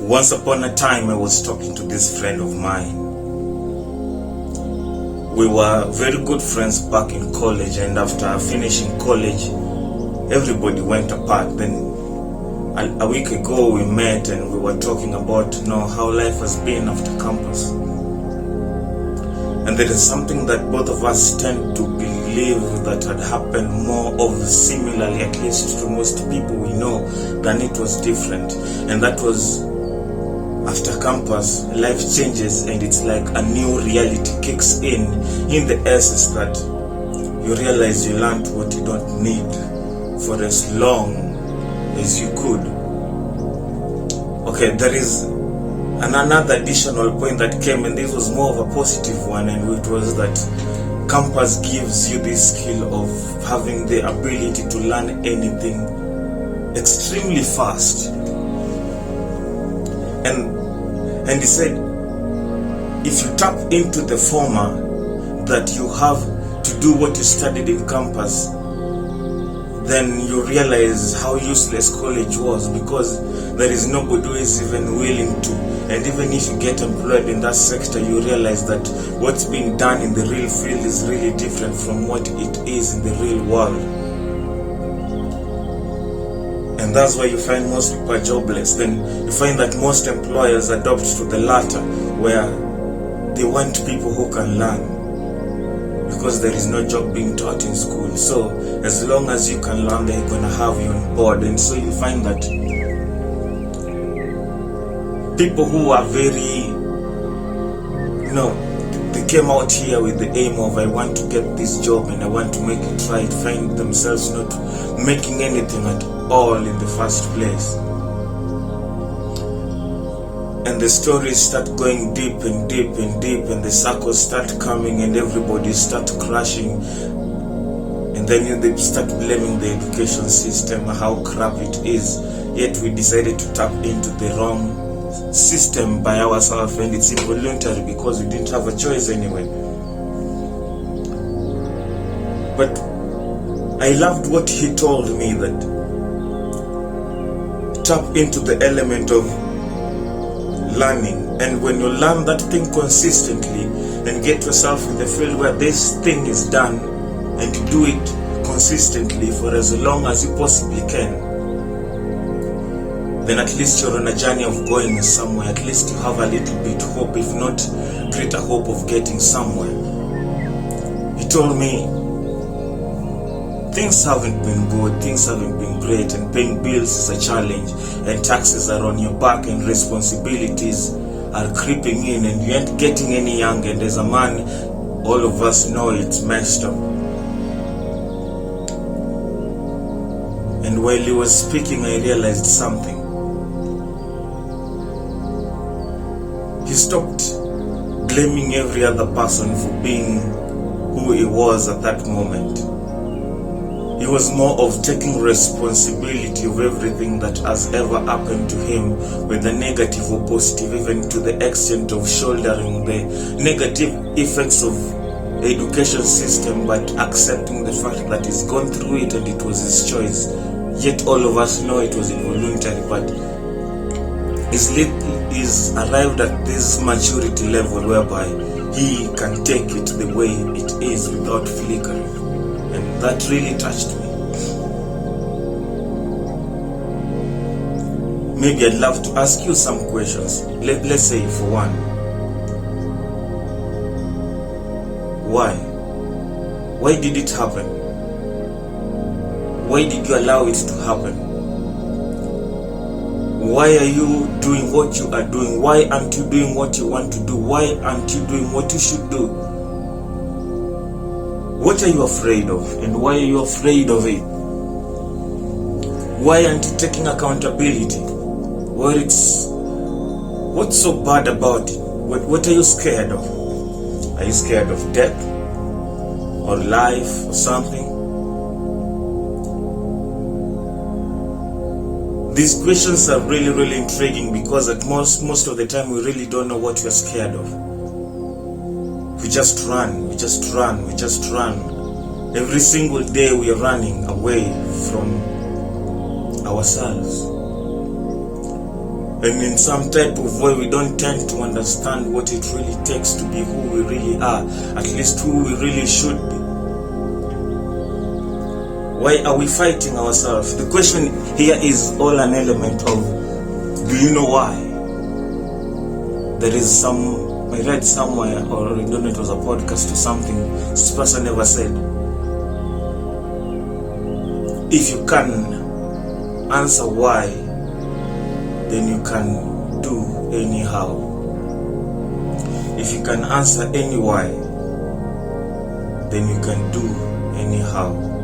Once upon a time, I was talking to this friend of mine. We were very good friends back in college, and after finishing college, everybody went apart. Then a week ago we met and we were talking about how life has been after campus. And there is something that both of us tend to believe that had happened more of similarly, at least to most people we know, than it was different. And that was, after campus, life changes and it's like a new reality kicks in the essence that you realize you learned what you don't need for as long as you could. Okay, there is another additional point that came, and this was more of a positive one, and it was that campus gives you this skill of having the ability to learn anything extremely fast. And he said, if you tap into the former, that you have to do what you studied in campus, then you realize how useless college was, because there is nobody who is even willing to. And even if you get employed in that sector, you realize that what's being done in the real field is really different from what it is in the real world. And that's why you find most people are jobless. Then you find that most employers adopt to the latter, where they want people who can learn, because there is no job being taught in school. So as long as you can learn, they're going to have you on board. And so you find that people who are very, they came out here with the aim of, I want to get this job and I want to make it right, find themselves not making anything at all in the first place. And the stories start going deep and deep and deep, and the circles start coming and everybody start crashing. And then they start blaming the education system, how crap it is. Yet we decided to tap into the wrong system by ourselves, and it's involuntary because we didn't have a choice anyway. But I loved what he told me, that tap into the element of learning, and when you learn that thing consistently and get yourself in the field where this thing is done, and you do it consistently for as long as you possibly can, then at least you're on a journey of going somewhere. At least you have a little bit hope, if not greater hope, of getting somewhere. He told me things haven't been good, things haven't been great, and paying bills is a challenge, and taxes are on your back, and responsibilities are creeping in, and you ain't getting any younger. And as a man, all of us know it's messed up. And while he was speaking, I realized something. He stopped blaming every other person for being who he was at that moment. He was more of taking responsibility of everything that has ever happened to him, whether negative or positive, even to the extent of shouldering the negative effects of the education system, but accepting the fact that he's gone through it and it was his choice. Yet all of us know it was involuntary, but he's arrived at this maturity level whereby he can take it the way it is without flickering. And that really touched me. Maybe I'd love to ask you some questions. Let's say, for one, why did it happen? Why did you allow it to happen? Why are you doing what you are doing? Why aren't you doing what you want to do? Why aren't you doing what you should do? What are you afraid of, and why are you afraid of it? Why aren't you taking accountability? What's so bad about it? What are you scared of? Are you scared of death or life or something? These questions are really, really intriguing, because at most of the time we really don't know what we're scared of. We just run. Every single day we are running away from ourselves. And in some type of way, we don't tend to understand what it really takes to be who we really are, at least who we really should be. Why are we fighting ourselves? The question here is all an element of, do you know why? There is I read somewhere, or I don't know, it was a podcast or something, this person ever said, if you can answer why, then you can do anyhow. If you can answer any why, then you can do anyhow.